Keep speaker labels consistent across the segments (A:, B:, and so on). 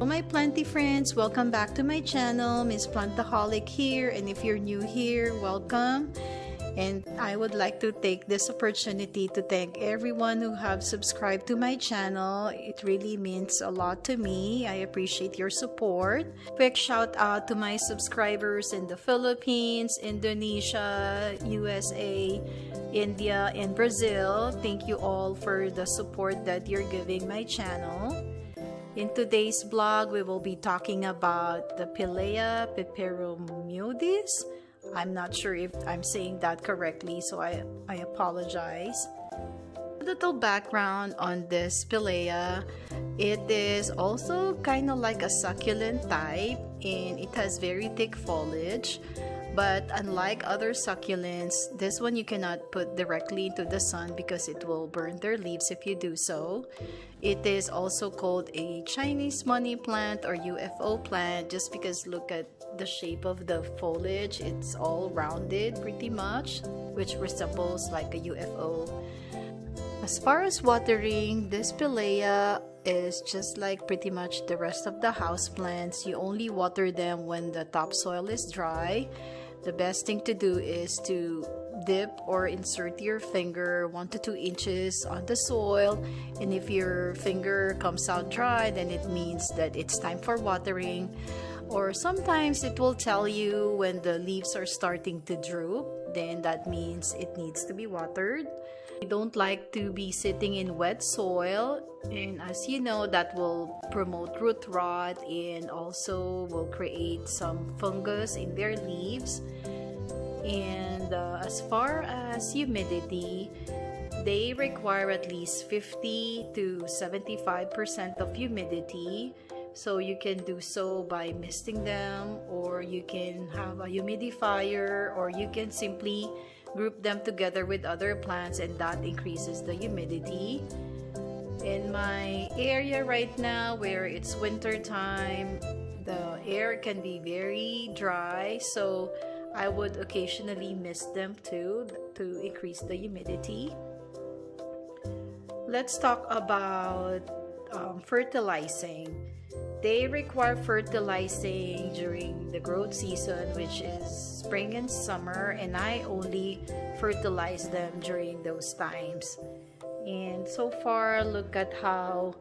A: My planty friends, welcome back to my channel. Miss Plantaholic here, and if you're new here, welcome. And I would like to take this opportunity to thank everyone who have subscribed to my channel. It really means a lot to me. I appreciate your support. Quick shout out to my subscribers in the Philippines, Indonesia, USA, India, and Brazil. Thank you all for the support that you're giving my channel. In today's vlog, we will be talking about the Pilea Peperomioides. I'm not sure if I'm saying that correctly, so I apologize. A little background on this Pilea. It is also kind of like a succulent type, and it has very thick foliage. But unlike other succulents, this one you cannot put directly into the sun because it will burn their leaves if you do so. It is also called a Chinese money plant or UFO plant just because look at the shape of the foliage. It's all rounded pretty much, which resembles like a UFO. As far as watering, this Pilea is just like pretty much the rest of the houseplants. You only water them when the topsoil is dry. The best thing to do is to dip or insert your finger 1 to 2 inches on the soil, and if your finger comes out dry, then it means that it's time for watering. Or sometimes it will tell you when the leaves are starting to droop, then that means it needs to be watered. I don't like to be sitting in wet soil, and as you know, that will promote root rot and also will create some fungus in their leaves. And as far as humidity, they require at least 50 to 75% of humidity. So you can do so by misting them, or you can have a humidifier, or you can simply group them together with other plants, and that increases the humidity. In my area right now, where it's winter time, the air can be very dry, so I would occasionally mist them too to increase the humidity. Let's talk about fertilizing. They require fertilizing during the growth season, which is spring and summer, and I only fertilize them during those times. And so far, look at how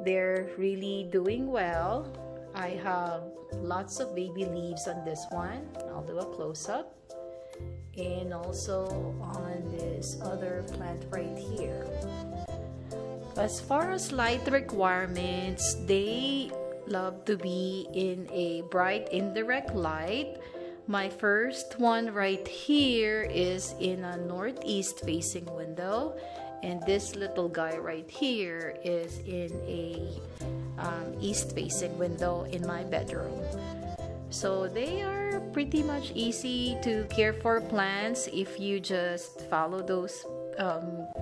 A: they're really doing well. I have lots of baby leaves on this one. I'll do a close-up. And also on this other plant right here. As far as light requirements, they love to be in a bright indirect light. My first one right here is in a northeast facing window, and this little guy right here is in a east facing window in my bedroom. So they are pretty much easy to care for plants if you just follow those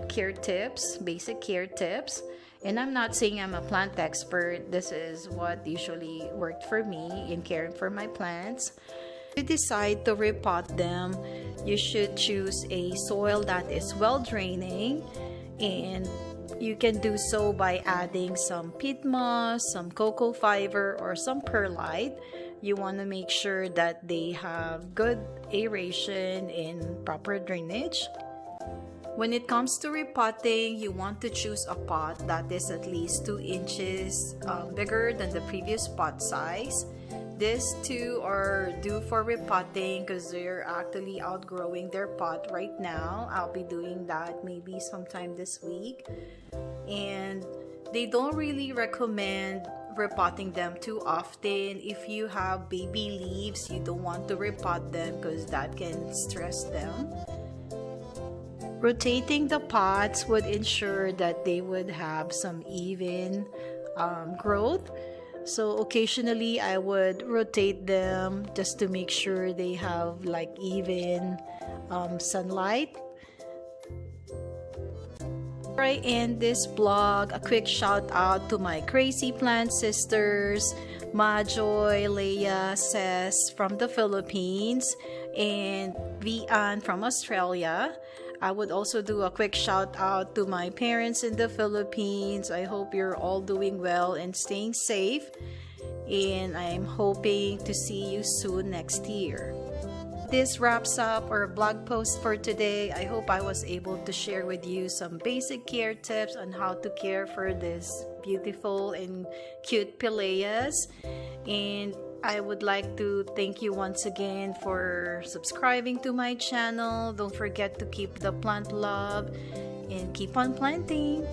A: care tips, basic care tips. And I'm not saying I'm a plant expert. This is what usually worked for me in caring for my plants. If you decide to repot them, you should choose a soil that is well draining, and you can do so by adding some peat moss, some cocoa fiber, or some perlite. You want to make sure that they have good aeration and proper drainage. When it comes to repotting, you want to choose a pot that is at least 2 inches bigger than the previous pot size. These two are due for repotting because they're actually outgrowing their pot right now. I'll be doing that maybe sometime this week. And they don't really recommend repotting them too often. If you have baby leaves, you don't want to repot them because that can stress them. Rotating the pots would ensure that they would have some even growth. So occasionally I would rotate them just to make sure they have like even sunlight. Before I end this vlog, a quick shout out to my crazy plant sisters, Majoy, Leia, Cess from the Philippines, and Vian from Australia. I would also do a quick shout out to my parents in the Philippines. I hope you're all doing well and staying safe. and I'm hoping to see you soon next year. This wraps up our blog post for today. I hope I was able to share with you some basic care tips on how to care for this beautiful and cute Pileas. And I would like to thank you once again for subscribing to my channel. Don't forget to keep the plant love and keep on planting.